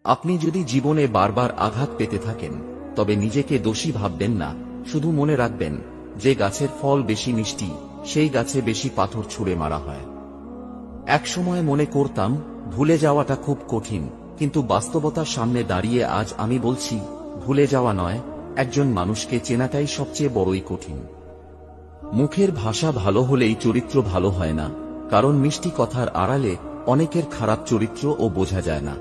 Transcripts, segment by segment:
আপনি যদি জীবনে বারবার আঘাত পেতে থাকেন তবে নিজেকে দোষী ভাববেন না, শুধু মনে রাখবেন যে গাছের ফল বেশি মিষ্টি সেই গাছে বেশি পাথর ছুঁড়ে মারা হয়। এক সময় মনে করতাম ভুলে যাওয়াটা খুব কঠিন, কিন্তু বাস্তবতার সামনে দাঁড়িয়ে আজ আমি বলছি ভুলে যাওয়া নয়, একজন মানুষকে চেনাটাই সবচেয়ে বড়ই কঠিন। মুখের ভাষা ভালো হলেই চরিত্র ভালো হয় না, কারণ মিষ্টি কথার আড়ালে অনেকের খারাপ চরিত্রও বোঝা যায় না।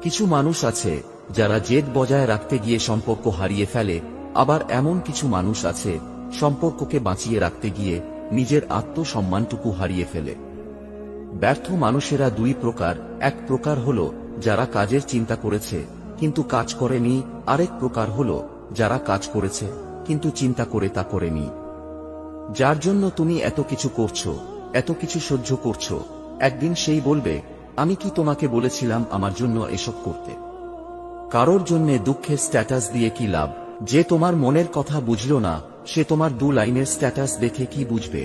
কিছু মানুষ আছে যারা জেদ বজায় রাখতে গিয়ে সম্পর্ক হারিয়ে ফেলে, আবার এমন কিছু মানুষ আছে সম্পর্ককে বাঁচিয়ে রাখতে গিয়ে নিজের আত্মসম্মানটুকু হারিয়ে ফেলে। ব্যর্থ মানুষেরা দুই প্রকার, এক প্রকার হল যারা কাজের চিন্তা করেছে কিন্তু কাজ করেনি, আরেক প্রকার হল যারা কাজ করেছে কিন্তু চিন্তা করে তা করেনি। যার জন্য তুমি এত কিছু করছো, এত কিছু সহ্য করছো, একদিন সেই বলবে আমি কি তোমাকে বলেছিলাম আমার জন্য এসব করতে? কারোর জন্যে দুঃখের স্ট্যাটাস দিয়ে কি লাভ? যে তোমার মনের কথা বুঝলো না সে তোমার 2 লাইনের স্ট্যাটাস দেখে কি বুঝবে?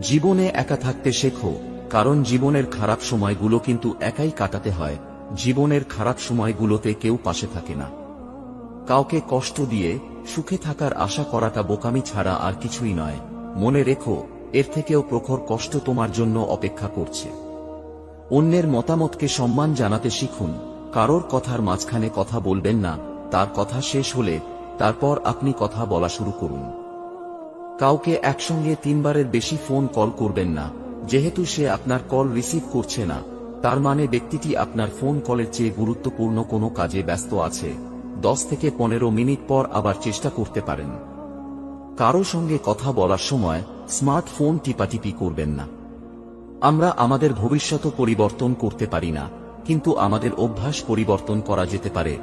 জীবনে একা থাকতে শেখো, কারণ জীবনের খারাপ সময়গুলো কিন্তু একাই কাটাতে হয়। জীবনের খারাপ সময়গুলোতে কেউ পাশে থাকে না। কাউকে কষ্ট দিয়ে সুখে থাকার আশা করাটা বোকামি ছাড়া আর কিছুই নয়। মনে রেখো, এর থেকেও প্রখর কষ্ট তোমার জন্য অপেক্ষা করছে। অন্যের মতামতকে সম্মান জানাতে শিখুন। কারোর কথার মাঝখানে কথা বলবেন না, তার কথা শেষ হলে তারপর আপনি কথা বলা শুরু করুন। কাউকে একসঙ্গে 3 বারের বেশি ফোন কল করবেন না। যেহেতু সে আপনার কল রিসিভ করছে না, তার মানে ব্যক্তিটি আপনার ফোন কলের চেয়ে গুরুত্বপূর্ণ কোনো কাজে ব্যস্ত আছে। 10 থেকে 15 মিনিট পর আবার চেষ্টা করতে পারেন। কারো সঙ্গে কথা বলার সময় স্মার্টফোন টিপাটিপি করবেন না। আমরা আমাদের ভবিষ্যৎ পরিবর্তন করতে পারি না, কিন্তু আমাদের অভ্যাস পরিবর্তন করা যেতে পারে,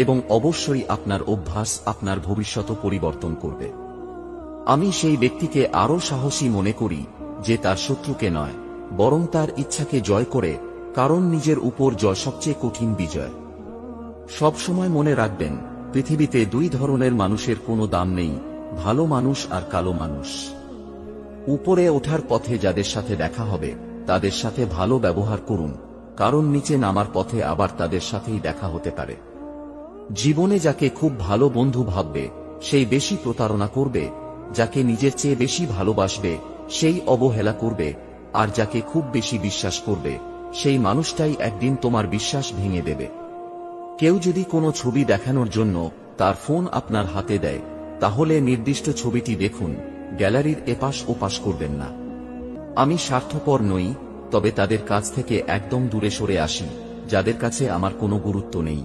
এবং অবশ্যই আপনার অভ্যাস আপনার ভবিষ্যৎ পরিবর্তন করবে। আমি সেই ব্যক্তিকে আরো সাহসী মনে করি যে তার শত্রুকে নয়, বরং তার ইচ্ছাকে জয় করে, কারণ নিজের উপর জয় সবচেয়ে কঠিন বিজয়। সবসময় মনে রাখবেন, পৃথিবীতে 2 ধরনের মানুষের কোনো দাম নেই, ভালো মানুষ আর কালো মানুষ। উপরে ওঠার পথে যাদের সাথে দেখা হবে তাদের সাথে ভালো ব্যবহার করুন, কারণ নিচে নামার পথে আবার তাদের সাথেই দেখা হতে পারে। জীবনে যাকে খুব ভালো বন্ধু ভাববে সেই বেশি প্রতারণা করবে, যাকে নিজের চেয়ে বেশি ভালোবাসবে সেই অবহেলা করবে, আর যাকে খুব বেশি বিশ্বাস করবে সেই মানুষটাই একদিন তোমার বিশ্বাস ভেঙে দেবে। কেউ যদি কোনো ছবি দেখানোর জন্য তার ফোন আপনার হাতে দেয়, তাহলে নির্দিষ্ট ছবিটি দেখুন, গ্যালারির এপাশ ওপাশ করবেন না। আমি স্বার্থপর নই, তবে তাদের কাছ থেকে একদম দূরে সরে আসি যাদের কাছে আমার কোনো গুরুত্ব নেই।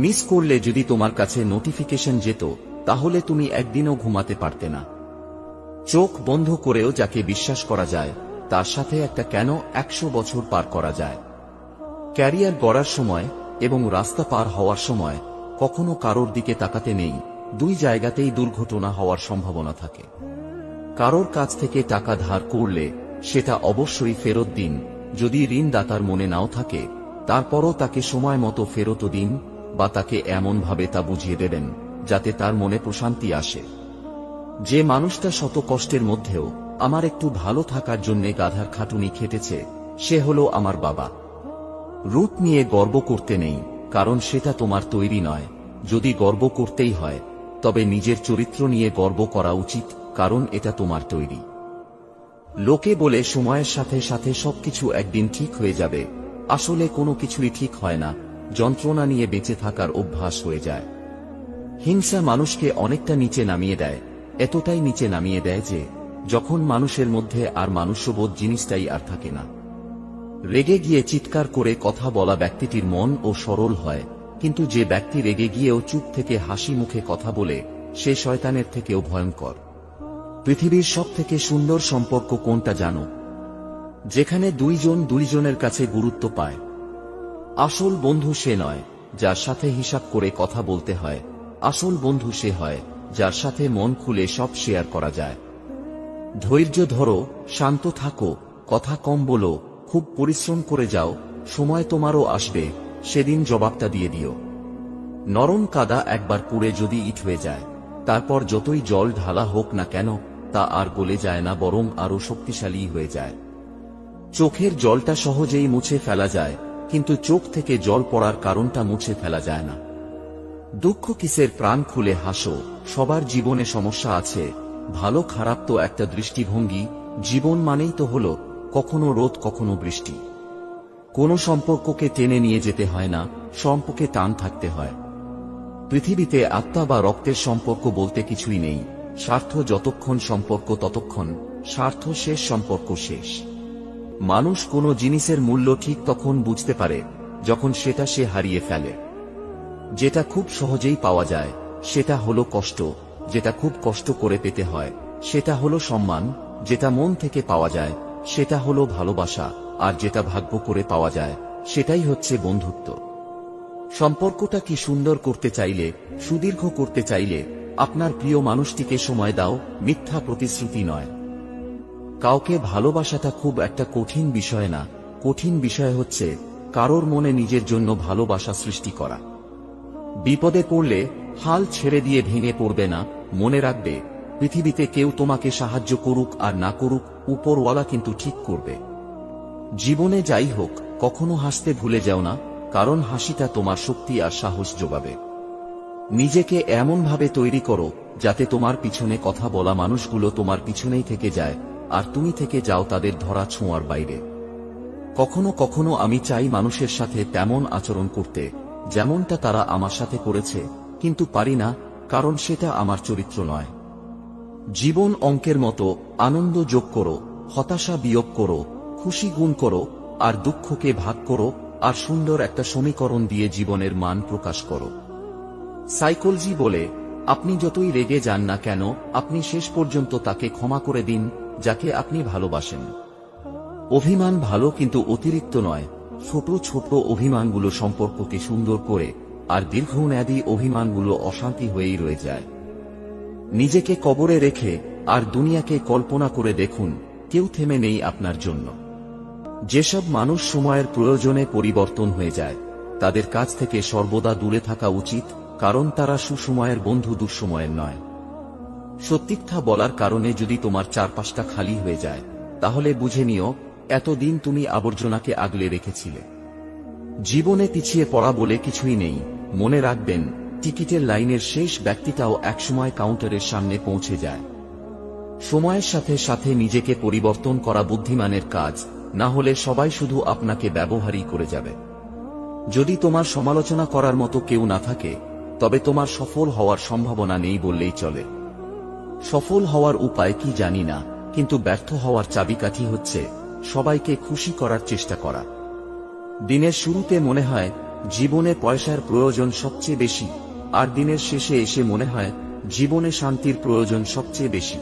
মিস করলে যদি তোমার কাছে নোটিফিকেশন যেত, তাহলে তুমি একদিনও ঘুমাতে পারতে না। চোখ বন্ধ করেও যাকে বিশ্বাস করা যায় তার সাথে একটা কেন 100 বছর পার করা যায়। ক্যারিয়ার গড়ার সময় এবং রাস্তা পার হওয়ার সময় কখনো কারোর দিকে তাকাতে নেই, 2 জায়গাতেই দুর্ঘটনা হওয়ার সম্ভাবনা থাকে। কারোর কাছ থেকে টাকা ধার করলে সেটা অবশ্যই ফেরত দিন, যদি ঋণদাতার মনে নাও থাকে তারপরও তাকে সময় মতো ফেরত দিন, বা তাকে এমনভাবে তা বুঝিয়ে দেবেন যাতে তার মনে প্রশান্তি আসে। যে মানুষটা শত কষ্টের মধ্যেও আমার একটু ভালো থাকার জন্য গাধার খাটুনি খেটেছে, সে হলো আমার বাবা। রূপ নিয়ে গর্ব করতে নেই, কারণ সেটা তোমার তৈরি নয়। যদি গর্ব করতেই হয় তবে নিজের চরিত্র নিয়ে গর্ব করা উচিত, কারণ এটা তোমার তৈরি। লোকে বলে সময়ের সাথে সাথে সবকিছু একদিন ঠিক হয়ে যাবে, আসলে কোনো কিছুই ঠিক হয় না। যন্ত্রণা নিয়ে বেঁচে থাকার অভ্যাস হয়ে যায়। হিংসা মানুষকে অনেকটা নিচে নামিয়ে দেয়, এতটাই নিচে নামিয়ে দেয় যে যখন মানুষের মধ্যে আর মানুষ্যবোধ জিনিসটাই আর থাকে না। রেগে গিয়ে চিৎকার করে কথা বলা ব্যক্তিটির মন ও সরল হয়, কিন্তু যে ব্যক্তি রেগে গিয়েও চুপ থেকে হাসি মুখে কথা বলে সে শয়তানের থেকেও ভয়ঙ্কর। পৃথিবীর সবথেকে সুন্দর সম্পর্ক কোনটা জানো? যেখানে 2 জন 2 জনের কাছে গুরুত্ব পায়। আসল বন্ধু সে নয় যার সাথে হিসাব করে কথা বলতে হয়, আসল বন্ধু সে হয় যার সাথে মন খুলে সব শেয়ার করা যায়। ধৈর্য ধরো, শান্ত থাকো, কথা কম বলো, খুব পরিশ্রম করে যাও, সময় তোমারও আসবে, সেদিন জবাবটা দিয়ে দিও। নরম কাদা একবার পুড়ে যদি ইট হয়ে যায়, তারপর যতই জল ঢালা হোক না কেন তা আর গলে যায় না, বরং আরো শক্তিশালী হয়ে যায়। চোখের জলটা সহজেই মুছে ফেলা যায়, কিন্তু চোখ থেকে জল পড়ার কারণটা মুছে ফেলা যায় না। দুঃখ কিসের, প্রাণ খুলে হাসো। সবার জীবনে সমস্যা আছে, ভালো খারাপ তো একটা দৃষ্টিভঙ্গি। জীবন মানেই তো হলো কখনো রোদ কখনো বৃষ্টি। কোনো সম্পর্ককে টেনে নিয়ে যেতে হয় না, সম্পর্কে টান থাকতে হয়। পৃথিবীতে আত্মা বা রক্তের সম্পর্ক বলতে কিছুই নেই। স্বার্থ যতক্ষণ সম্পর্ক ততক্ষণ, স্বার্থ শেষ সম্পর্ক শেষ। মানুষ কোনো জিনিসের মূল্য ঠিক তখন বুঝতে পারে যখন সেটা সে হারিয়ে ফেলে। যেটা খুব সহজেই পাওয়া যায় সেটা হলো কষ্ট, যেটা খুব কষ্ট করে পেতে হয় সেটা হলো সম্মান, যেটা মন থেকে পাওয়া যায় সেটা হলো ভালোবাসা, আর যেটা ভাগ্য করে পাওয়া যায় সেটাই হচ্ছে বন্ধুত্ব। সম্পর্কটা কি সুন্দর করতে চাইলে, সুদীর্ঘ করতে চাইলে আপনার প্রিয় মানুষটিকে সময় দাও, মিথ্যা প্রতিশ্রুতি নয়। কাউকে ভালোবাসাটা খুব একটা কঠিন বিষয় না, কঠিন বিষয় হচ্ছে কারোর মনে নিজের জন্য ভালোবাসা সৃষ্টি করা। বিপদে পড়লে হাল ছেড়ে দিয়ে ভেঙে পড়বে না। মনে রাখবে, পৃথিবীতে কেউ তোমাকে সাহায্য করুক আর না করুক, উপরওয়ালা কিন্তু ঠিক করবে। জীবনে যাই হোক, কখনো হাসতে ভুলে যাও না, কারণ হাসিটা তোমার শক্তি আর সাহস যোগাবে। নিজেকে এমনভাবে তৈরি করো যাতে তোমার পিছনে কথা বলা মানুষগুলো তোমার পিছনেই থেকে যায়, আর তুমি থেকে যাও তাদের ধরা ছোঁয়ার বাইরে। কখনো কখনো আমি চাই মানুষের সাথে তেমন আচরণ করতে যেমনটা তারা আমার সাথে করেছে, কিন্তু পারি না, কারণ সেটা আমার চরিত্র নয়। জীবন অঙ্কের মতো, আনন্দ যোগ করো, হতাশা বিয়োগ করো, খুশি গুণ করো, আর দুঃখকে ভাগ করো, আর সুন্দর একটা সমীকরণ দিয়ে জীবনের মান প্রকাশ করো। সাইকোলজি বলে, আপনি যতই রেগে যান না কেন, আপনি শেষ পর্যন্ত তাকে ক্ষমা করে দিন যাকে আপনি ভালোবাসেন। অভিমান ভালো, কিন্তু অতিরিক্ত নয়। ছোট ছোট অভিমানগুলো সম্পর্ককে সুন্দর করে, আর দীর্ঘমেয়াদী অভিমানগুলো অশান্তি হয়েই রয়ে যায়। নিজেকে কবরে রেখে আর দুনিয়াকে কল্পনা করে দেখুন, কেউ থেমে নেই আপনার জন্য। যেসব মানুষ সময়ের প্রয়োজনে পরিবর্তন হয়ে যায়, তাদের কাছ থেকে সর্বদা দূরে থাকা উচিত, কারণ তারা সুসময়ের বন্ধু, দুঃসময়ের নয়। সত্যিকথা বলার কারণে যদি তোমার চারপাশটা খালি হয়ে যায়, তাহলে বুঝে নিও এতদিন তুমি আবর্জনাকে আগলে রেখেছিলে। জীবনে পিছিয়ে পড়া বলে কিছুই নেই। মনে রাখবেন, টিকিটের লাইনের শেষ ব্যক্তিটাও একসময় কাউন্টারের সামনে পৌঁছে যায়। সময়ের সাথে সাথে নিজেকে পরিবর্তন করা বুদ্ধিমানের কাজ, না হলে সবাই শুধু আপনাকে ব্যবহারই করে যাবে। যদি তোমার সমালোচনা করার মতো কেউ না থাকে, তবে তোমার সফল হওয়ার সম্ভাবনা নেই বললেই চলে। সফল হওয়ার উপায় কি জানি না, কিন্তু ব্যর্থ হওয়ার চাবিকাঠি হচ্ছে সবাইকে খুশি করার চেষ্টা করা। দিনের শুরুতে মনে হয় জীবনে পয়সার প্রয়োজন সবচেয়ে বেশি, আর দিনের শেষে এসে মনে হয় জীবনে শান্তির প্রয়োজন সবচেয়ে বেশি।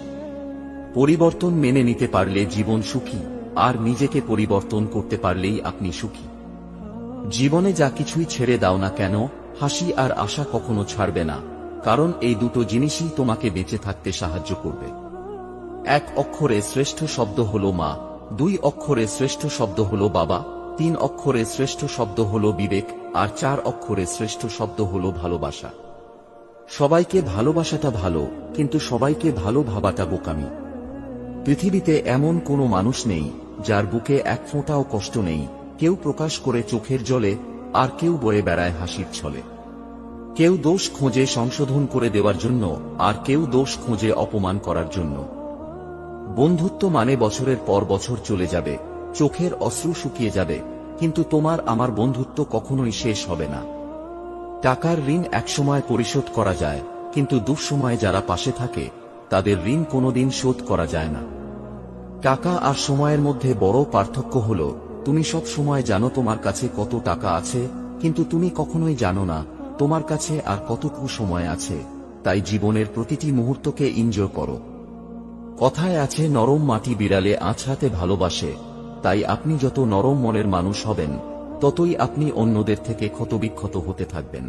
পরিবর্তন মেনে নিতে পারলে জীবন সুখী, আর নিজেকে পরিবর্তন করতে পারলেই আপনি সুখী। জীবনে যা কিছুই ছেড়ে দাও না কেন, হাসি আর আশা কখনো ছাড়বে না, কারণ এই দুটো জিনিসই তোমাকে বেঁচে থাকতে সাহায্য করবে। এক অক্ষরে শ্রেষ্ঠ শব্দ হলো মা, 2 অক্ষরে শ্রেষ্ঠ শব্দ হলো বাবা, 3 অক্ষরে শ্রেষ্ঠ শব্দ হলো বিবেক, আর 4 অক্ষরে শ্রেষ্ঠ শব্দ হলো ভালোবাসা। সবাইকে ভালোবাসাটা ভালো, কিন্তু সবাইকে ভালো ভাবাটা বোকামি। পৃথিবীতে এমন কোনো মানুষ নেই যার বুকে এক ফোঁটাও কষ্ট নেই। কেউ প্রকাশ করে চোখের জলে, আর কেউ বয়ে বেড়ায় হাসির ছলে। কেউ দোষ খোঁজে সংশোধন করে দেওয়ার জন্য, আর কেউ দোষ খোঁজে অপমান করার জন্য। বন্ধুত্ব মানে বছরের পর বছর চলে যাবে, চোখের অশ্রু শুকিয়ে যাবে, কিন্তু তোমার আমার বন্ধুত্ব কখনোই শেষ হবে না। টাকার ঋণ একসময় পরিশোধ করা যায়, কিন্তু দুঃসময়ে যারা পাশে থাকে তাদের ঋণ কোনোদিন শোধ করা যায় না। টাকা আর সময়ের মধ্যে বড় পার্থক্য হলো, তুমি সব সময় জানো তোমার কাছে কত টাকা আছে, কিন্তু তুমি কখনোই জানো না তোমার কাছে আর কতটুকু সময় আছে। তাই জীবনের প্রতিটি মুহূর্তকে এনজয় করো। কথায় আছে, নরম মাটি বিড়ালে আঁচড়াতে ভালোবাসে। তাই আপনি যত নরম মনের মানুষ হবেন, ততই আপনি অন্যদের থেকে ক্ষতবিক্ষত হতে থাকবেন।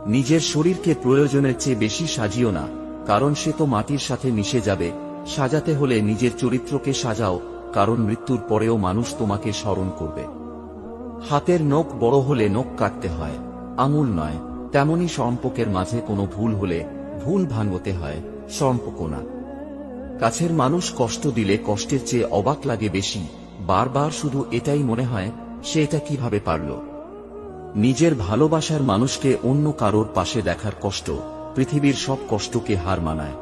নিজের শরীরকে প্রয়োজনের চেয়ে বেশি সাজিও না, কারণ সে তো মাটির সাথে মিশে যাবে। সাজাতে হলে নিজের চরিত্রকে সাজাও, কারণ মৃত্যুর পরেও মানুষ তোমাকে স্মরণ করবে। হাতের নখ বড় হলে নখ কাটতে হয়, আঙুল নয়। তেমনি সম্পর্কের মাঝে কোনো ভুল হলে ভুল ভাঙতে হয়, সম্পর্ক না। কাছের মানুষ কষ্ট দিলে কষ্টের চেয়ে অবাক লাগে বেশি। বারবার শুধু এটাই মনে হয় সে এটা কিভাবে পারল? নিজের ভালোবাসার মানুষকে অন্য কারোর পাশে দেখার কষ্ট পৃথিবীর সব কষ্টকে হার মানায়।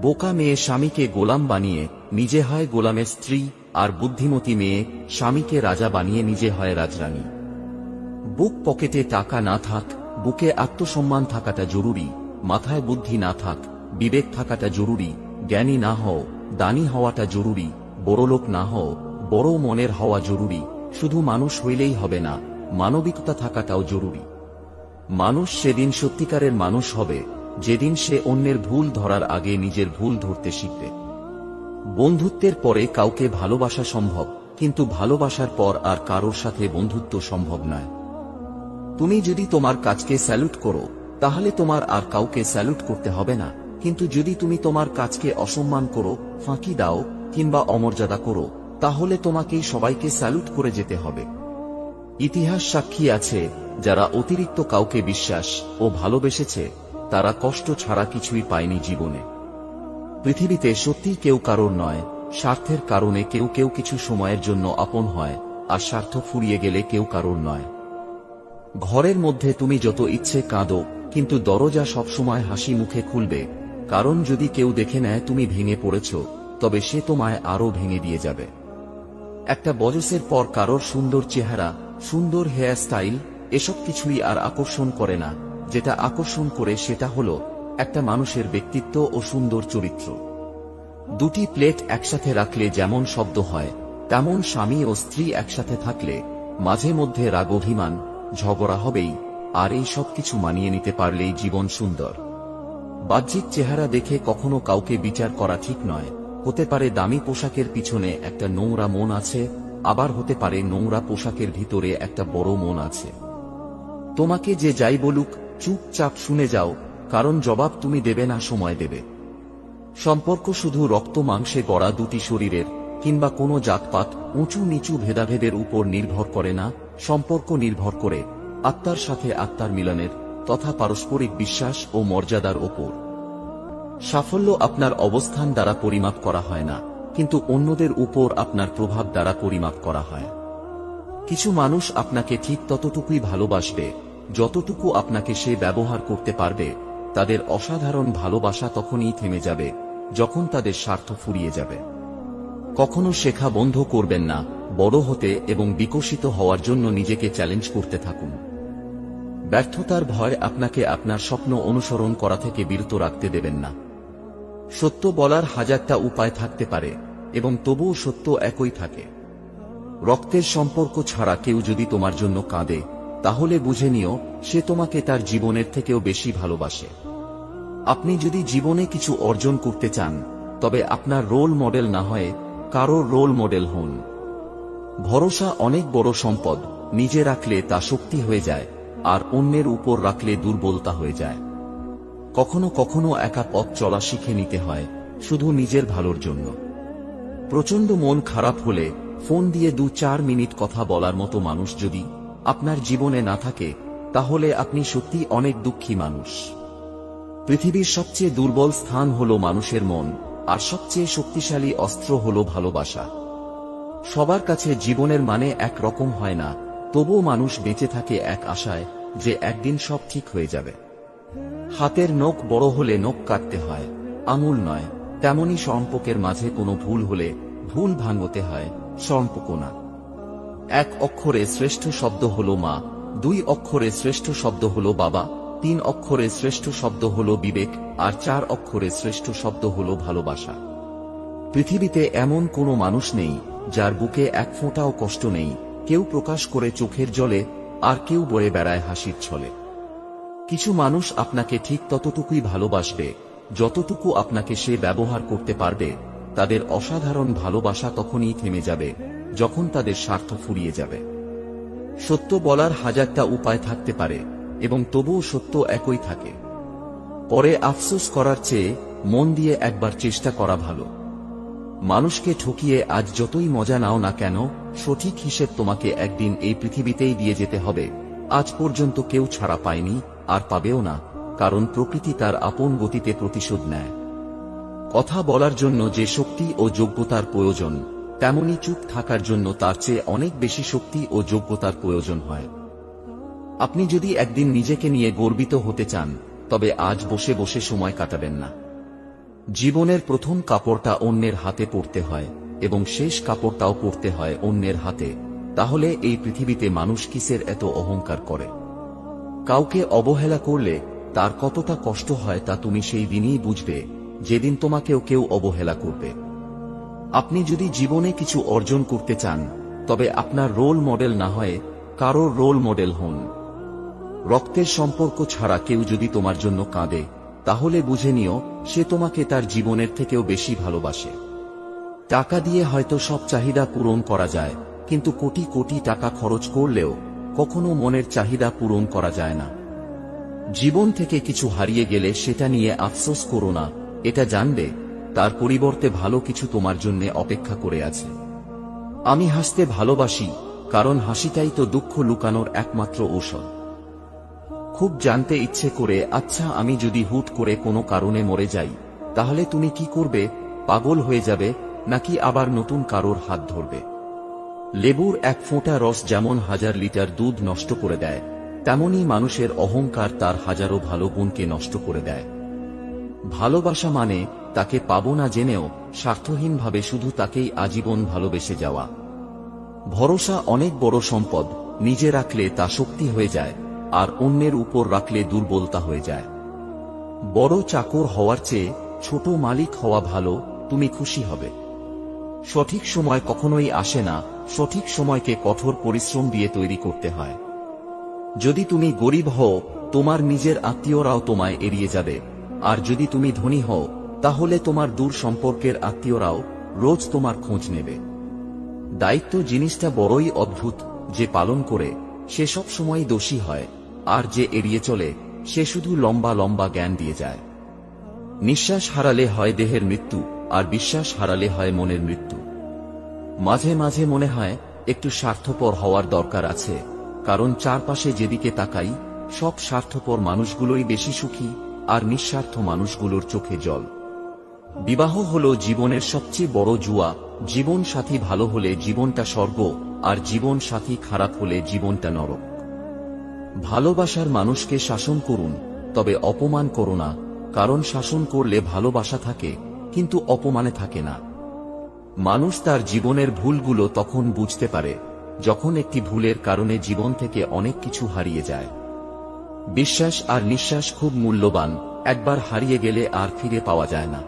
বোকা মেয়ে স্বামীকে গোলাম বানিয়ে নিজে হয় গোলামের স্ত্রী, আর বুদ্ধিমতী মেয়ে স্বামীকে রাজা বানিয়ে নিজে হয় রাজরানী। বুক পকেটে টাকা না থাক, বুকে আত্মসম্মান থাকাটা জরুরি। মাথায় বুদ্ধি না থাক, বিবেক থাকাটা জরুরি। জ্ঞানী না হও, দানী হওয়াটা জরুরি। বড়লোক না হও, বড় মনের হওয়া জরুরি। শুধু মানুষ হইলেই হবে না, মানবিকতা থাকাটাও জরুরি। মানুষ সেদিন সত্যিকারের মানুষ হবে যেদিন সে অন্যের ভুল ধরার আগে নিজের ভুল ধরতে শিখবে। বন্ধুত্বের পরে কাউকে ভালোবাসা সম্ভব, কিন্তু ভালোবাসার পর আর কারোর সাথে বন্ধুত্ব সম্ভব নয়। তুমি যদি তোমার কাজকে স্যালুট করো, তাহলে তোমার আর কাউকে স্যালুট করতে হবে না। কিন্তু যদি তুমি তোমার কাজকে অসম্মান করো, ফাঁকি দাও কিংবা অমর্যাদা করো, তাহলে তোমাকেই সবাইকে স্যালুট করে যেতে হবে। ইতিহাস সাক্ষী আছে, যারা অতিরিক্ত কাউকে বিশ্বাস ও ভালোবেসেছে তারা কষ্ট ছাড়া কিছুই পায়নি জীবনে। পৃথিবীতে সত্যি কেউ কারোর নয়, স্বার্থের কারণে কেউ কেউ কিছু সময়ের জন্য আপন হয়, আর স্বার্থ ফুরিয়ে গেলে কেউ কারোর নয়। ঘরের মধ্যে তুমি যত ইচ্ছে কাঁদো, কিন্তু দরজা সবসময় হাসি মুখে খুলবে, কারণ যদি কেউ দেখে নেয় তুমি ভেঙে পড়েছ, তবে সে তোমায় আরো ভেঙে দিয়ে যাবে। একটা বয়সের পর কারোর সুন্দর চেহারা, সুন্দর হেয়ার স্টাইল এসব কিছুই আর আকর্ষণ করে না। যেটা আকর্ষণ করে সেটা হলো একটা মানুষের ব্যক্তিত্ব ও সুন্দর চরিত্র। দুটি প্লেট একসাথে রাখলে যেমন শব্দ হয়, তেমন স্বামী ও স্ত্রী একসাথে থাকলে মাঝে মধ্যে রাগ অভিমান ঝগড়া হবেই, আর এই সব কিছু মানিয়ে নিতে পারলেই জীবন সুন্দর। বাহ্যিক চেহারা দেখে কখনো কাউকে বিচার করা ঠিক নয়। হতে পারে দামি পোশাকের পিছনে একটা নোংরা মন আছে, আবার হতে পারে নোংরা পোশাকের ভিতরে একটা বড় মন আছে। তোমাকে যে যাই বলুক চুপচাপ শুনে যাও, কারণ জবাব তুমি দেবে না, সময় দেবে। সম্পর্ক শুধু রক্ত মাংসে গড়া দুটি শরীরের কিংবা কোনো জাতপাত উঁচু নিচু ভেদাভেদের উপর নির্ভর করে না। সম্পর্ক নির্ভর করে আত্মার সাথে আত্মার মিলনের তথা পারস্পরিক বিশ্বাস ও মর্যাদার ওপর। সাফল্য আপনার অবস্থান দ্বারা পরিমাপ করা হয় না, কিন্তু অন্যদের উপর আপনার প্রভাব দ্বারা পরিমাপ করা হয়। কিছু মানুষ আপনাকে ঠিক ততটুকুই ভালোবাসবে যতটুকু আপনাকে সে ব্যবহার করতে পারবে। তাদের অসাধারণ ভালোবাসা তখনই থেমে যাবে যখন তাদের স্বার্থ ফুরিয়ে যাবে। কখনো শেখা বন্ধ করবেন না, বড় হতে এবং বিকশিত হওয়ার জন্য নিজেকে চ্যালেঞ্জ করতে থাকুন। ব্যর্থতার ভয় আপনাকে আপনার স্বপ্ন অনুসরণ করা থেকে বিরত রাখতে দেবেন না। সত্য বলার হাজারটা উপায় থাকতে পারে, এবং তবুও সত্য একই থাকে। রক্তের সম্পর্ক ছাড়া কেউ যদি তোমার জন্য কাঁদে, তাহলে বুঝে নিও সে তোমাকে তার জীবনের থেকেও বেশি ভালোবাসে। আপনি যদি জীবনে কিছু অর্জন করতে চান, তবে আপনার রোল মডেল না হয়ে কারোর রোল মডেল হন। ভরসা অনেক বড় সম্পদ, নিজে রাখলে তা শক্তি হয়ে যায়, আর অন্যের উপর রাখলে দুর্বলতা হয়ে যায়। কখনো কখনো একা পথ চলা শিখে নিতে হয়, শুধু নিজের ভালোর জন্য। প্রচন্ড মন খারাপ হলে ফোন দিয়ে 2-4 মিনিট কথা বলার মতো মানুষ যদি আপনার জীবনে না থাকে, তাহলে আপনি সত্যি অনেক দুঃখী মানুষ। পৃথিবীর সবচেয়ে দুর্বল স্থান হলো মানুষের মন, আর সবচেয়ে শক্তিশালী অস্ত্র হলো ভালোবাসা। সবার কাছে জীবনের মানে এক রকম হয় না, তবুও মানুষ বেঁচে থাকে এক আশায় যে একদিন সব ঠিক হয়ে যাবে। হাতের নখ বড় হলে নখ কাটতে হয়, আঙুল নয়। তেমনি সম্পর্কের মাঝে কোনো ভুল হলে ভুল ভাঙতে হয়, সম্পর্ক না। 1 অক্ষরে শ্রেষ্ঠ শব্দ হলো মা, 2 অক্ষরে শ্রেষ্ঠ শব্দ হলো বাবা, 3 অক্ষরে শ্রেষ্ঠ শব্দ হলো বিবেক, আর 4 অক্ষরে শ্রেষ্ঠ শব্দ হলো ভালোবাসা। পৃথিবীতে এমন কোনো মানুষ নেই যার বুকে এক ফোঁটাও কষ্ট নেই। কেউ প্রকাশ করে চোখের জলে, আর কেউ বয়ে বেড়ায় হাসির ছলে। কিছু মানুষ আপনাকে ঠিক ততটুকুই ভালোবাসবে যতটুকু আপনাকে সে ব্যবহার করতে পারবে। তাদের অসাধারণ ভালোবাসা তখনই থেমে যাবে যখন তাদের স্বার্থ ফুরিয়ে যাবে। সত্য বলার হাজারটা উপায় থাকতে পারে, এবং তবুও সত্য একই থাকে। পরে আফসোস করার চেয়ে মন দিয়ে একবার চেষ্টা করা ভালো। মানুষকে ঠকিয়ে আজ যতই মজা নাও না কেন, সঠিক হিসেব তোমাকে একদিন এই পৃথিবীতেই দিয়ে যেতে হবে। আজ পর্যন্ত কেউ ছাড়া পায়নি, আর পাবেও না, কারণ প্রকৃতি তার আপন গতিতে প্রতিশোধ নেয়। কথা বলার জন্য যে শক্তি ও যোগ্যতার প্রয়োজন, তেমনি চুপ থাকার জন্য তার চেয়ে অনেক বেশি শক্তি ও যোগ্যতার প্রয়োজন হয়। আপনি যদি একদিন নিজেকে নিয়ে গর্বিত হতে চান, তবে আজ বসে বসে সময় কাটাবেন না। জীবনের প্রথম কাপড়টা অন্যের হাতে পরতে হয় এবং শেষ কাপড়টাও পরতে হয় অন্যের হাতে। তাহলে এই পৃথিবীতে মানুষ কিসের এত অহংকার করে? কাউকে অবহেলা করলে তার কতটা কষ্ট হয় তা তুমি সেই দিনই বুঝবে, যেদিন তোমাকেও কেউ অবহেলা করবে। আপনি যদি জীবনে কিছু অর্জন করতে চান, তবে আপনার রোল মডেল না হয়ে কারোর রোল মডেল হন। রক্তের সম্পর্ক ছাড়া কেউ যদি তোমার জন্য কাঁদে, তাহলে বুঝে নিও সে তোমাকে তার জীবনের থেকেও বেশি ভালোবাসে। টাকা দিয়ে হয়তো সব চাহিদা পূরণ করা যায়, কিন্তু কোটি কোটি টাকা খরচ করলেও কখনো মনের চাহিদা পূরণ করা যায় না। জীবন থেকে কিছু হারিয়ে গেলে সেটা নিয়ে আফসোস করো না, এটা জানবে তার পরিবর্তে ভালো কিছু তোমার জন্য অপেক্ষা করে আছে। আমি হাসতে ভালোবাসি, কারণ হাসিটাই তো দুঃখ লুকানোর একমাত্র ঔষধ। খুব জানতে ইচ্ছে করে, আচ্ছা আমি যদি হুট করে কোনো কারণে মরে যাই, তাহলে তুমি কি করবে? পাগল হয়ে যাবে নাকি আবার নতুন কারোর হাত ধরবে? লেবুর এক ফোঁটা রস যেমন 1000 লিটার দুধ নষ্ট করে দেয়, তেমনি মানুষের অহংকার তার হাজারো ভালো গুণকে নষ্ট করে দেয়। ভালোবাসা মানে তাকে পাবো না জেনেও স্বার্থহীনভাবে শুধু তাকেই আজীবন ভালোবেসে যাওয়া। ভরসা অনেক বড় সম্পদ, নিজে রাখলে তা শক্তি হয়ে যায়, আর অন্যের উপর রাখলে দুর্বলতা হয়ে যায়। বড় চাকর হওয়ার চেয়ে ছোট মালিক হওয়া ভালো, তুমি খুশি হবে। সঠিক সময় কখনোই আসে না, সঠিক সময়কে কঠোর পরিশ্রম দিয়ে তৈরি করতে হয়। যদি তুমি গরিব হও, তোমার নিজের আত্মীয়রাও তোমায় এড়িয়ে যাবে, আর যদি তুমি ধনী হও, তাহলে তোমার দূর সম্পর্কের আত্মীয়রাও রোজ তোমার খোঁজ নেবে। দায়িত্ব জিনিসটা বড়ই অদ্ভুত, যে পালন করে সে সব সময় দোষী হয়, আর যে এড়িয়ে চলে সে শুধু লম্বা লম্বা জ্ঞান দিয়ে যায়। নিঃশ্বাস হারালে হয় দেহের মৃত্যু, আর বিশ্বাস হারালে হয় মনের মৃত্যু। মাঝে মাঝে মনে হয় একটু স্বার্থপর হওয়ার দরকার আছে, কারণ চারপাশে যেদিকে তাকাই সব স্বার্থপর মানুষগুলোই বেশি সুখী, আর নিঃস্বার্থ মানুষগুলোর চোখে জল। বিবাহ হলো জীবনের সবচেয়ে বড় জুয়া। জীবন সাথী ভালো হলে জীবনটা স্বর্গ, আর জীবন সাথী খারাপ হলে জীবনটা নরক। ভালোবাসার মানুষকে শাসন করুন, তবে অপমান করো না, কারণ শাসন করলে ভালোবাসা থাকে, কিন্তু অপমানে থাকে না। মানুষ তার জীবনের ভুলগুলো তখন বুঝতে পারে, যখন একটি ভুলের কারণে জীবন থেকে অনেক কিছু হারিয়ে যায়। বিশ্বাস আর নিঃশ্বাস খুব মূল্যবান, একবার হারিয়ে গেলে আর ফিরে পাওয়া যায় না।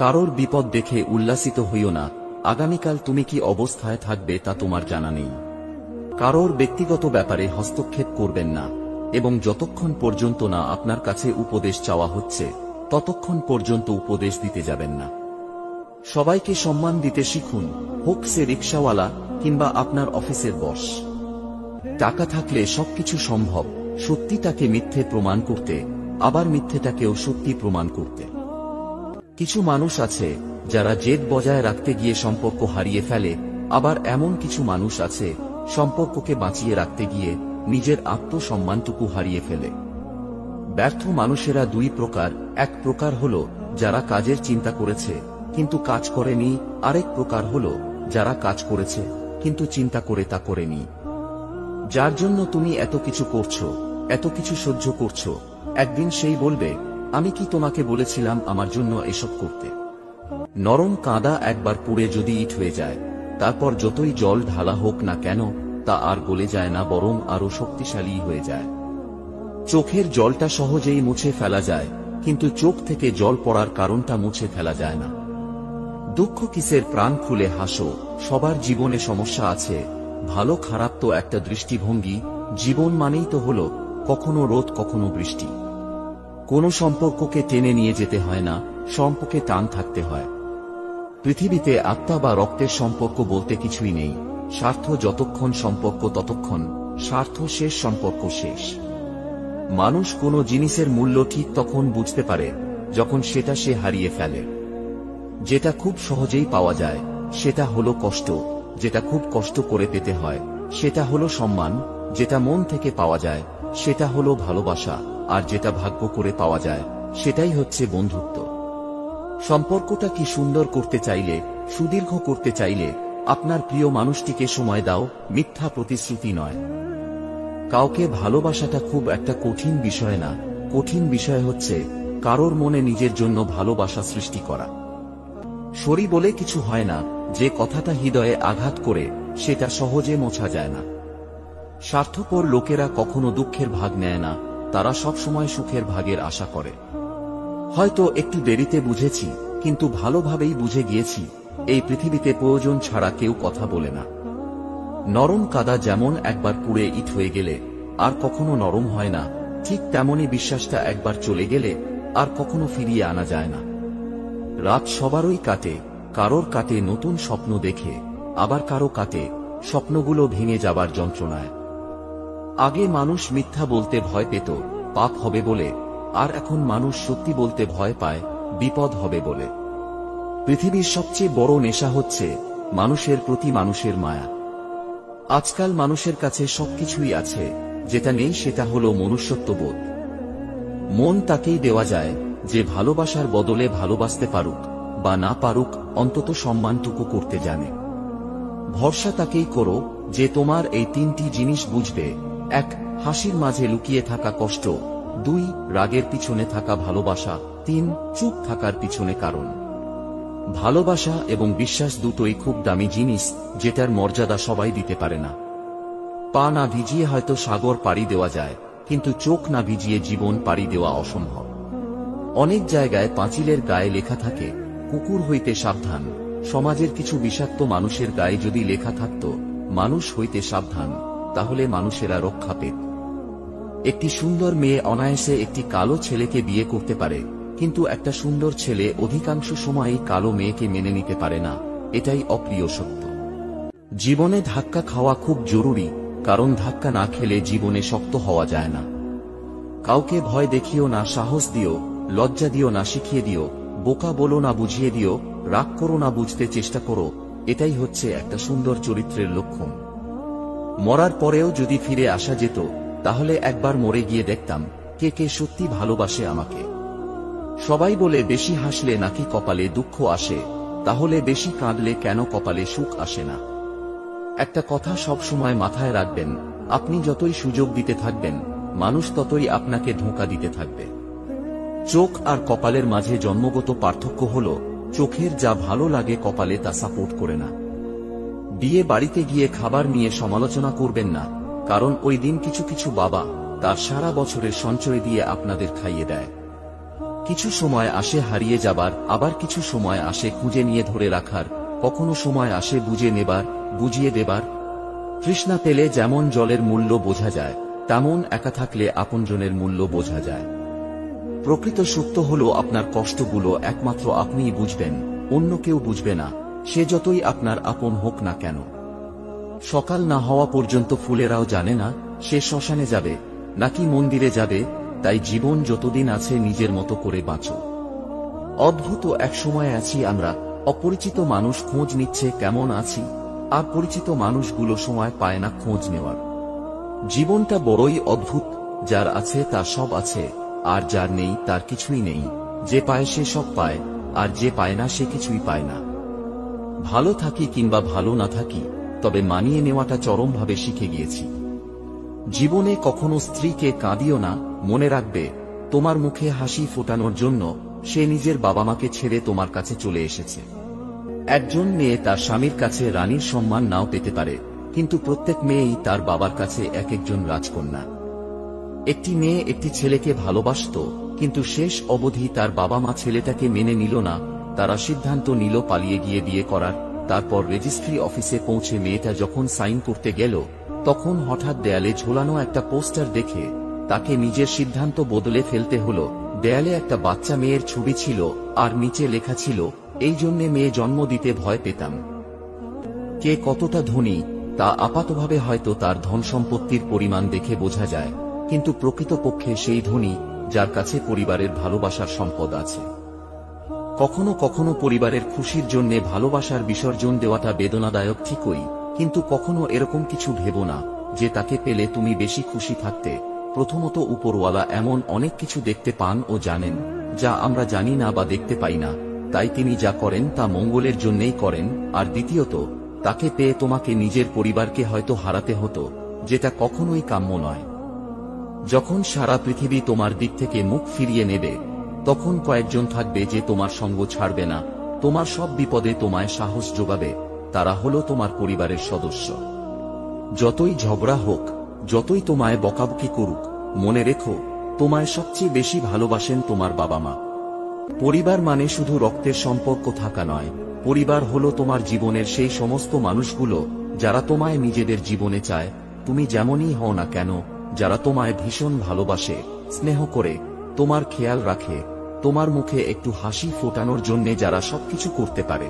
কারোর বিপদ দেখে উল্লাসিত হইও না, আগামীকাল তুমি কি অবস্থায় থাকবে তা তোমার জানা নেই। কারোর ব্যক্তিগত ব্যাপারে হস্তক্ষেপ করবেন না, এবং যতক্ষণ পর্যন্ত না আপনার কাছে উপদেশ চাওয়া হচ্ছে, ততক্ষণ পর্যন্ত উপদেশ দিতে যাবেন না। সবাইকে সম্মান দিতে শিখুন, হোক সে রিকশাওয়ালা কিংবা আপনার অফিসের বস। টাকা থাকলে সবকিছু সম্ভব, সত্যিটাকে মিথ্যে প্রমাণ করতে, আবার মিথ্যেটাকেও সত্যি প্রমাণ করতে। কিছু মানুষ আছে যারা জেদ বজায় রাখতে গিয়ে সম্পর্ক হারিয়ে ফেলে, আবার এমন কিছু মানুষ আছে সম্পর্ককে বাঁচিয়ে রাখতে গিয়ে নিজের আত্মসম্মানটুকু হারিয়ে ফেলে। ব্যর্থ মানুষেরা দুই প্রকার, এক প্রকার হল যারা কাজের চিন্তা করেছে কিন্তু কাজ করেনি, আরেক প্রকার হল যারা কাজ করেছে কিন্তু চিন্তা করে তা করেনি। যার জন্য তুমি এত কিছু করছো, এত কিছু সহ্য করছো, একদিন সেই বলবে, আমি কি তোমাকে বলেছিলাম আমার জন্য এসব করতে? নরম কাঁদা একবার পুড়ে যদি ইট হয়ে যায়, তারপর যতই জল ঢালা হোক না কেন তা আর গলে যায় না, বরং আরো শক্তিশালী হয়ে যায়। চোখের জলটা সহজেই মুছে ফেলা যায়, কিন্তু চোখ থেকে জল পড়ার কারণটা মুছে ফেলা যায় না। দুঃখ কিসের, প্রাণ খুলে হাসো। সবার জীবনে সমস্যা আছে, ভালো খারাপ তো একটা দৃষ্টিভঙ্গি। জীবন মানেই তো হলো কখনো রোদ কখনো বৃষ্টি। কোনো সম্পর্ককে টেনে নিয়ে যেতে হয় না, সম্পর্কে টান থাকতে হয়। পৃথিবীতে আত্মা বা রক্তের সম্পর্ক বলতে কিছুই নেই। স্বার্থ যতক্ষণ সম্পর্ক ততক্ষণ, স্বার্থ শেষ সম্পর্ক শেষ। মানুষ কোনো জিনিসের মূল্য ঠিক তখন বুঝতে পারে যখন সেটা সে হারিয়ে ফেলে। যেটা খুব সহজেই পাওয়া যায় সেটা হলো কষ্ট, যেটা খুব কষ্ট করে পেতে হয় সেটা হলো সম্মান, যেটা মন থেকে পাওয়া যায় সেটা হলো ভালোবাসা, আর যেটা ভাগ্য করে পাওয়া যায় সেটাই হচ্ছে বন্ধুত্ব। সম্পর্কটা কি সুন্দর করতে চাইলে সুদীর্ঘ করতে চাইলে আপনার প্রিয় মানুষটিকে সময় দাও, মিথ্যা প্রতিশ্রুতি নয়। কাউকে ভালোবাসাটা খুব একটা কঠিন বিষয় না, কঠিন বিষয় হচ্ছে কারোর মনে নিজের জন্য ভালোবাসা সৃষ্টি করা। সরি বলে কিছু হয় না, যে কথাটা হৃদয়ে আঘাত করে সেটা সহজে মোছা যায় না। স্বার্থপর লোকেরা কখনো দুঃখের ভাগ নেয় না, তারা সবসময় সুখের ভাগের আশা করে। হয়তো একটু দেরিতে বুঝেছি, কিন্তু ভালোভাবেই বুঝে গিয়েছি এই পৃথিবীতে প্রয়োজন ছাড়া কেউ কথা বলে না। নরম কাদা যেমন একবার পুড়ে ইট হয়ে গেলে আর কখনো নরম হয় না, ঠিক তেমনি বিশ্বাসটা একবার চলে গেলে আর কখনো ফিরিয়ে আনা যায় না। রাত সবারই কাটে, কারোর কাটে নতুন স্বপ্ন দেখে, আবার কারো কাটে স্বপ্নগুলো ভেঙে যাবার যন্ত্রণায়। আগে মানুষ মিথ্যা বলতে ভয় পেত পাপ হবে বলে, আর এখন মানুষ সত্যি বলতে ভয় পায় বিপদ হবে বলে। পৃথিবীর সবচেয়ে বড় নেশা হচ্ছে মানুষের প্রতি মানুষের মায়া। আজকাল মানুষের কাছে সবকিছুই আছে, যেটা নেই সেটা হলো মনুষ্যত্ববোধ। মন তাকেই দেওয়া যায় যে ভালোবাসার বদলে ভালোবাসতে পারুক বা না পারুক, অন্তত সম্মানটুকু করতে জানে। ভরসা তাকেই করো যে তোমার এই তিনটি জিনিস বুঝবে: 1. হাসির মাঝে লুকিয়ে থাকা কষ্ট, 2. রাগের পিছনে থাকা ভালোবাসা, 3. চুপ থাকার পিছনে কারণ। ভালোবাসা এবং বিশ্বাস দুটোই খুব দামি জিনিস, যেটার মর্যাদা সবাই দিতে পারে না। পা না ভিজিয়ে হয়তো সাগর পাড়ি দেওয়া যায়, কিন্তু চোখ না ভিজিয়ে জীবন পাড়ি দেওয়া অসম্ভব। অনেক জায়গায় পাঁচিলের গায়ে লেখা থাকে কুকুর হইতে সাবধান। সমাজের কিছু বিষাক্ত মানুষের গায়ে যদি লেখা থাকত মানুষ হইতে সাবধান, তাহলে মানুষেরা রক্ষা পেত। একটি সুন্দর মেয়ে অনায়াসে একটি কালো ছেলেকে বিয়ে করতে পারে, কিন্তু একটা সুন্দর ছেলে অধিকাংশ সময়ই কালো মেয়েকে মেনে নিতে পারে না। এটাই অপ্রিয় সত্য। জীবনে ধাক্কা খাওয়া খুব জরুরি, কারণ ধাক্কা না খেলে জীবনে শক্ত হওয়া যায় না। কাউকে ভয় দেখিও না, সাহস দিও, লজ্জা দিও না, শিখিয়ে দিও, বোকা বলো না, বুঝিয়ে দিও, রাগ করো না, বুঝতে চেষ্টা করো। এটাই হচ্ছে একটা সুন্দর চরিত্রের লক্ষণ। মরার পরেও যদি ফিরে আসা যেত, তাহলে একবার মরে গিয়ে দেখতাম কে কে সত্যি ভালোবাসে আমাকে। সবাই বলে বেশি হাসলে নাকি কপালে দুঃখ আসে, তাহলে বেশি কাঁদলে কেন কপালে সুখ আসে না? একটা কথা সব সময় মাথায় রাখবেন, আপনি যতই সুযোগ দিতে থাকবেন, মানুষ ততই আপনাকে ধোঁকা দিতে থাকবে। চোখ আর কপালের মাঝে জন্মগত পার্থক্য হলো, চোখের যা ভালো লাগে কপালে তা সাপোর্ট করে না। বিয়ে বাড়িতে গিয়ে খাবার নিয়ে সমালোচনা করবেন না, কারণ ওই দিন কিছু কিছু বাবা তার সারা বছরের সঞ্চয় দিয়ে আপনাদের খাইয়ে দেয়। কিছু সময় আসে হারিয়ে যাবার, আবার কিছু সময় আসে খুঁজে নিয়ে ধরে রাখার, কখনো সময় আসে বুঝে নেবার, বুঝিয়ে দেবার। তৃষ্ণা পেলে যেমন জলের মূল্য বোঝা যায়, তেমন একা থাকলে আপনজনের মূল্য বোঝা যায়। প্রকৃত সত্য হলো আপনার কষ্টগুলো একমাত্র আপনিই বুঝবেন, অন্য কেউ বুঝবে না, সে যতই আপনার আপন হোক না কেন। সকাল না হওয়া পর্যন্ত ফুলেরাও জানে না সে শ্মশানে যাবে নাকি মন্দিরে যাবে। তাই জীবন যতদিন আছে নিজের মতো করে বাঁচো। অদ্ভুত এক সময় আছি আমরা, অপরিচিত মানুষ খোঁজ নিচ্ছে কেমন আছি, আর পরিচিত মানুষগুলো সময় পায় না খোঁজ নেওয়ার। জীবনটা বড়ই অদ্ভুত, যার আছে তার সব আছে, আর যার নেই তার কিছুই নেই। যে পায় সে সব পায়, আর যে পায় না সে কিছুই পায় না। ভালো থাকি কিংবা ভালো না থাকি, তবে মানিয়ে নেওয়াটা চরমভাবে শিখে গিয়েছি। জীবনে কখনো স্ত্রীকে কাঁদিও না, মনে রাখবে তোমার মুখে হাসি ফোটানোর জন্য সে নিজের বাবা মাকে ছেড়ে তোমার কাছে চলে এসেছে। একজন মেয়ে তার স্বামীর কাছে রানীর সম্মান নাও পেতে পারে, কিন্তু প্রত্যেক মেয়েই তার বাবার কাছে এক একজন রাজকন্যা। একটি মেয়ে একটি ছেলেকে ভালোবাসত, কিন্তু শেষ অবধি তার বাবা মা ছেলেটাকে মেনে নিল না। তারা সিদ্ধান্ত নিল পালিয়ে গিয়ে বিয়ে করার। তারপর রেজিস্ট্রি অফিসে পৌঁছে মেয়েটা যখন সাইন করতে গেল, তখন হঠাৎ দেয়ালে ঝোলানো একটা পোস্টার দেখে তাকে নিজের সিদ্ধান্ত বদলে ফেলতে হলো। দেয়ালে একটা বাচ্চা মেয়ের ছবি ছিল, আর নিচে লেখা ছিল, এই জন্যে মেয়ে জন্ম দিতে ভয় পেতাম। কে কতটা ধনী তা আপাতভাবে হয়তো তার ধন সম্পত্তির পরিমাণ দেখে বোঝা যায়, কিন্তু প্রকৃতপক্ষে সেই ধনী যার কাছে পরিবারের ভালোবাসার সম্পদ আছে। কখনো কখনো পরিবারের খুশির জন্য ভালোবাসার বিসর্জন দেওয়াটা বেদনাদায়ক ঠিকই, কিন্তু কখনো এরকম কিছু ভেবো না যে তাকে পেলে তুমি বেশি খুশি থাকতে। প্রথমত উপরওয়ালা এমন অনেক কিছু দেখতে পান ও জানেন, যা আমরা জানি না বা দেখতে পাই না। তাই তিনি যা করেন তা মঙ্গলের জন্যই করেন। আর দ্বিতীয়ত, তাকে পেয়ে তোমাকে নিজের পরিবারকে হয়তো হারাতে হতো, যেটা কখনোই কাম্য নয়। যখন সারা পৃথিবী তোমার দিক থেকে মুখ ফিরিয়ে নেবে, তখন কয়েকজন থাকবে যে তোমার সঙ্গ ছাড়বে না, তোমার সব বিপদে তোমায় সাহস যোগাবে। তারা হলো তোমার পরিবারের সদস্য। যতই ঝগড়া হোক, যতই তোমায় বকাবকি করুক, মনে রেখো, তোমায় সবচেয়ে বেশি ভালোবাসেন তোমার বাবা মা। পরিবার মানে শুধু রক্তের সম্পর্ক থাকা নয়, পরিবার হলো তোমার জীবনের সেই সমস্ত মানুষগুলো যারা তোমায় নিজেদের জীবনে চায়, তুমি যেমনই হও না কেন, যারা তোমায় ভীষণ ভালোবাসে, স্নেহ করে, তোমার খেয়াল রাখে, তোমার মুখে একটু হাসি ফোটানোর জন্য যারা সবকিছু করতে পারে।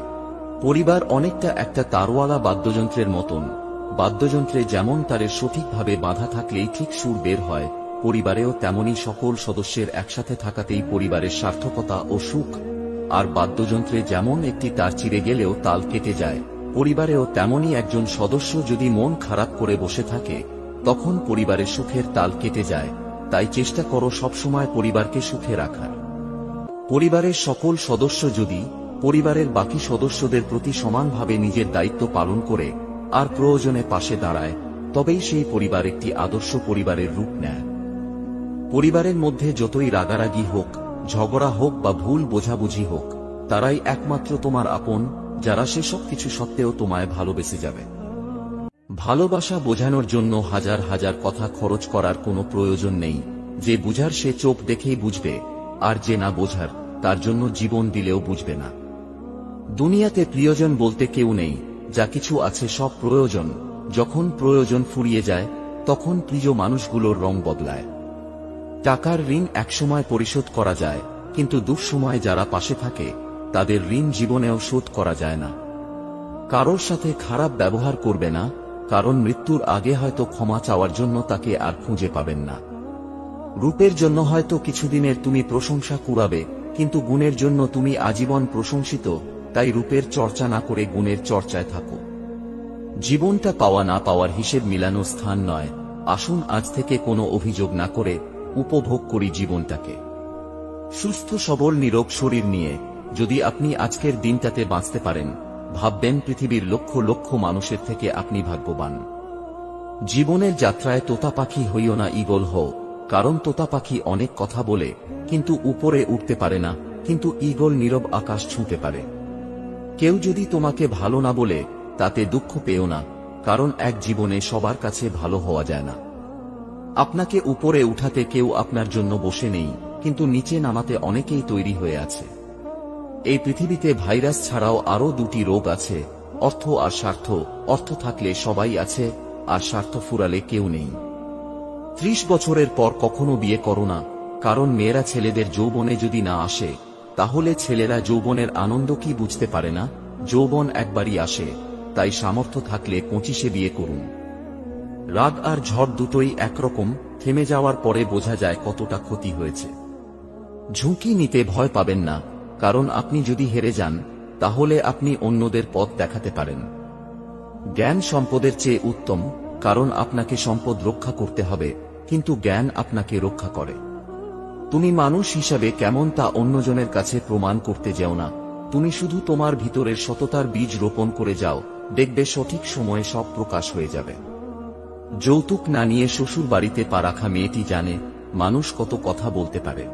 পরিবার অনেকটা একটা তারওয়ালা বাদ্যযন্ত্রের মতন। বাদ্যযন্ত্রে যেমন তারের সঠিকভাবে বাঁধা থাকলেই ঠিক সুর বের হয়, পরিবারেও তেমনি সকল সদস্যের একসাথে থাকাতেই পরিবারের সার্থকতা ও সুখ। আর বাদ্যযন্ত্রে যেমন একটি তার চিরে গেলেও তাল কেটে যায়, পরিবারেও তেমনি একজন সদস্য যদি মন খারাপ করে বসে থাকে, তখন পরিবারের সুখের তাল কেটে যায়। তাই চেষ্টা করো সবসময় পরিবারকে সুখে রাখার। পরিবারের সকল সদস্য যদি পরিবারের বাকি সদস্যদের প্রতি সমানভাবে নিজের দায়িত্ব পালন করে আর প্রয়োজনে পাশে দাঁড়ায়, তবেই সেই পরিবার একটি আদর্শ পরিবারের রূপ নেয়। পরিবারের মধ্যে যতই রাগারাগি হোক, ঝগড়া হোক বা ভুল বোঝাবুঝি হোক, তারাই একমাত্র তোমার আপন, যারা সে সব কিছু সত্ত্বেও তোমায় ভালোবেসে যাবে। ভালোবাসা বোঝানোর জন্য হাজার হাজার কথা খরচ করার কোনো প্রয়োজন নেই। যে বুঝার সে চোখ দেখেই বুঝবে, আর যে না বোঝার তার জন্য জীবন দিলেও বুঝবে না। দুনিয়াতে প্রিয়জন বলতে কেউ নেই, যা কিছু আছে সব প্রয়োজন। যখন প্রয়োজন ফুরিয়ে যায়, তখন প্রিয় মানুষগুলোর রং বদলায়। টাকার ঋণ একসময় পরিশোধ করা যায়, কিন্তু দুঃসময়ে যারা পাশে থাকে তাদের ঋণ জীবনেও শোধ করা যায় না। কারোর সাথে খারাপ ব্যবহার করবে না, কারণ মৃত্যুর আগে হয়তো ক্ষমা চাওয়ার জন্য তাকে আর খুঁজে পাবেন না। রূপের জন্য হয়তো কিছুদিনের তুমি প্রশংসা কুড়াবে, কিন্তু গুণের জন্য তুমি আজীবন প্রশংসিত। তাই রূপের চর্চা না করে গুণের চর্চায় থাকো। জীবনটা পাওয়া না পাওয়ার হিসেব মিলানো স্থান নয়। আসুন আজ থেকে কোনো অভিযোগ না করে উপভোগ করি জীবনটাকে। সুস্থ সবল নিরোগ শরীর নিয়ে যদি আপনি আজকের দিনটাতে বাঁচতে পারেন, ভাববেন পৃথিবীর লক্ষ লক্ষ মানুষের থেকে আপনি ভাগ্যবান। জীবনের যাত্রায় তোতা পাখি হইও না, ঈগল হও। কারণ তোতা পাখি অনেক কথা বলে, কিন্তু উপরে উঠতে পারে না, কিন্তু ঈগল নীরব আকাশ ছুঁতে পারে। কেউ যদি তোমাকে ভালো না বলে, তাতে দুঃখ পেও না, কারণ এক জীবনে সবার কাছে ভালো হওয়া যায় না। আপনাকে উপরে উঠাতে কেউ আপনার জন্য বসে নেই, কিন্তু নিচে নামাতে অনেকেই তৈরি হয়ে আছে। এই পৃথিবীতে ভাইরাস ছাড়াও আরো দুটি রোগ আছে, অর্থ আর স্বার্থ। অর্থ থাকলে সবাই আছে, আর স্বার্থ ফুরালে কেউ নেই। 30 বছরের পর কখনো বিয়ে করো না, কারণ মেয়েরা ছেলেদের যৌবনে যদি না আসে, তাহলে ছেলেরা যৌবনের আনন্দ কি বুঝতে পারে না। যৌবন একবারই আসে, তাই সামর্থ্য থাকলে 25-এ বিয়ে করুন। রাগ আর ঝড় দুটোই একরকম, থেমে যাওয়ার পরে বোঝা যায় কতটা ক্ষতি হয়েছে। ঝুঁকি নিতে ভয় পাবেন না, কারণ আপনি যদি হেরে যান, তাহলে আপনি অন্যদের পথ দেখাতে পারেন। জ্ঞান সম্পদের চেয়ে উত্তম, কারণ আপনাকে সম্পদ রক্ষা করতে হবে, কিন্তু জ্ঞান আপনাকে রক্ষা করে। তুমি মানুষ হিসাবে কেমন তা অন্যজনের কাছে প্রমাণ করতে যেও না। তুমি শুধু তোমার ভিতরের সততার বীজ রোপণ করে যাও, দেখবে সঠিক সময়ে সব প্রকাশ হয়ে যাবে। যৌতুক না নিয়ে শ্বশুর বাড়িতে পা রাখা মেয়েটি জানে মানুষ কত কথা বলতে পারে।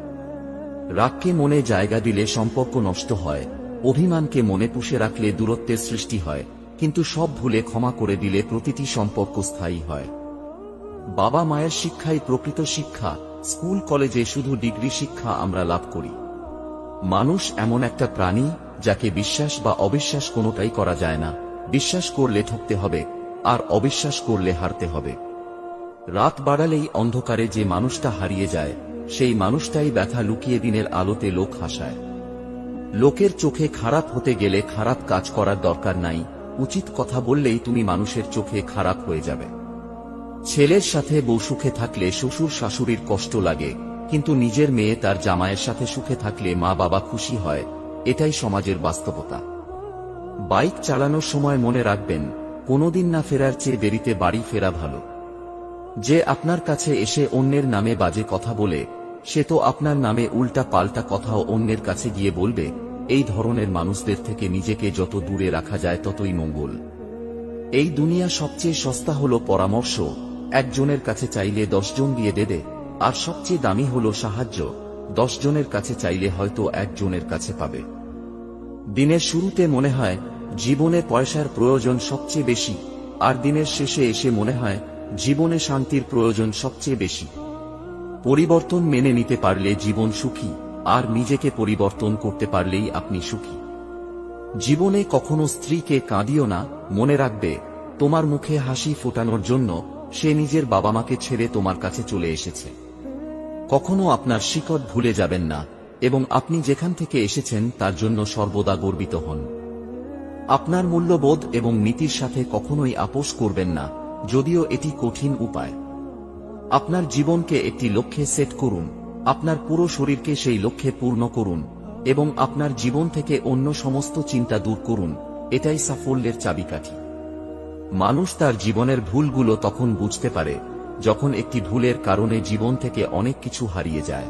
রাগকে মনে জায়গা দিলে সম্পর্ক নষ্ট হয়, অভিমানকে মনে পুষে রাখলে দূরত্বের সৃষ্টি হয়, কিন্তু সব ভুলে ক্ষমা করে দিলে প্রতিটি সম্পর্ক স্থায়ী হয়। বাবা মায়ের শিক্ষাই প্রকৃত শিক্ষা। স্কুল কলেজে শুধু ডিগ্রি শিক্ষা আমরা লাভ করি। মানুষ এমন একটা প্রাণী, যাকে বিশ্বাস বা অবিশ্বাস কোনোটাই করা যায় না। বিশ্বাস করলে ঠকতে হবে, আর অবিশ্বাস করলে হারতে হবে। রাত বাড়ালেই অন্ধকারে যে মানুষটা হারিয়ে যায়, সেই মানুষটাই ব্যথা লুকিয়ে দিনের আলোতে লোক হাসায়। লোকের চোখে খারাপ হতে গেলে খারাপ কাজ করার দরকার নাই, উচিত কথা বললেই তুমি মানুষের চোখে খারাপ হয়ে যাবে। ছেলের সাথে বউ সুখে থাকলে শ্বশুর শাশুড়ির কষ্ট লাগে, কিন্তু নিজের মেয়ে তার জামাইয়ের সাথে সুখে থাকলে মা বাবা খুশি হয়। এটাই সমাজের বাস্তবতা। বাইক চালানোর সময় মনে রাখবেন, কোনোদিন না ফেরার চেয়ে দেরিতে বাড়ি ফেরা ভালো। যে আপনার কাছে এসে অন্যের নামে বাজে কথা বলে, সে তো আপনার নামে উল্টা পাল্টা কথাও অন্যের কাছে গিয়ে বলবে। এই ধরনের মানুষদের থেকে নিজেকে যত দূরে রাখা যায় ততই মঙ্গল। এই দুনিয়া সবচেয়ে সস্তা হলো পরামর্শ, একজনের কাছে চাইলে 10 জন দিয়ে দেবে, আর সবচেয়ে দামি হলো সাহায্য, 10 জনের কাছে চাইলে হয়তো একজনের কাছে পাবে। দিনের শুরুতে মনে হয় জীবনে পয়সার প্রয়োজন সবচেয়ে বেশি, আর দিনের শেষে এসে মনে হয় জীবনে শান্তির প্রয়োজন সবচেয়ে বেশি। পরিবর্তন মেনে নিতে পারলে জীবন সুখী, আর নিজেকে পরিবর্তন করতে পারলেই আপনি সুখী। জীবনে কখনো স্ত্রীকে কাঁদিও না, মনে রাখবে তোমার মুখে হাসি ফোটানোর জন্য সে নিজের বাবা মাকে ছেড়ে তোমার কাছে চলে এসেছে। কখনো আপনার শিকড় ভুলে যাবেন না, এবং আপনি যেখান থেকে এসেছেন তার জন্য সর্বদা গর্বিত হন। আপনার মূল্যবোধ এবং নীতির সাথে কখনোই আপোষ করবেন না, যদিও এটি কঠিন উপায়। আপনার জীবনকে একটি লক্ষ্যে সেট করুন, আপনার পুরো শরীরকে সেই লক্ষ্যে পূর্ণ করুন, এবং আপনার জীবন থেকে অন্য সমস্ত চিন্তা দূর করুন। এটাই সাফল্যের চাবিকাঠি। মানুষ তার জীবনের ভুলগুলো তখন বুঝতে পারে যখন একটি ভুলের কারণে জীবন থেকে অনেক কিছু হারিয়ে যায়।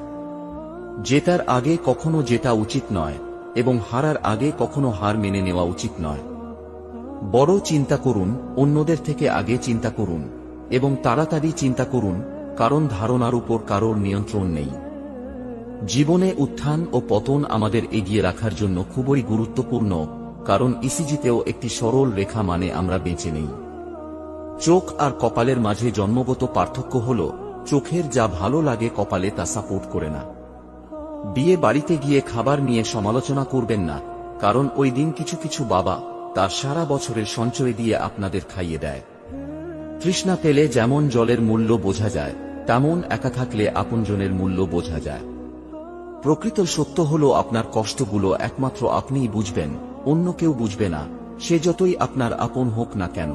জেতার আগে কখনো জেতা উচিত নয়, এবং হারার আগে কখনো হার মেনে নেওয়া উচিত নয়। বড় চিন্তা করুন, অন্যদের থেকে আগে চিন্তা করুন, এবং তাড়াতাড়ি চিন্তা করুন, কারণ ধারণার উপর কারোর নিয়ন্ত্রণ নেই। জীবনে উত্থান ও পতন আমাদের এগিয়ে রাখার জন্য খুবই গুরুত্বপূর্ণ, কারণ ইসিজিতেও একটি সরল রেখা মানে আমরা বেঁচে নেই। চোখ আর কপালের মাঝে জন্মগত পার্থক্য হল চোখের যা ভালো লাগে কপালে তা সাপোর্ট করে না। বিয়ে বাড়িতে গিয়ে খাবার নিয়ে সমালোচনা করবেন না, কারণ ওই দিন কিছু কিছু বাবা তার সারা বছরের সঞ্চয় দিয়ে আপনাদের খাইয়ে দেয়। তৃষ্ণা পেলে যেমন জলের মূল্য বোঝা যায়, তেমন একা থাকলে আপনজনের মূল্য বোঝা যায়। প্রকৃত সত্য হল আপনার কষ্টগুলো একমাত্র আপনিই বুঝবেন, অন্য কেউ বুঝবে না, সে যতই আপনার আপন হোক না কেন।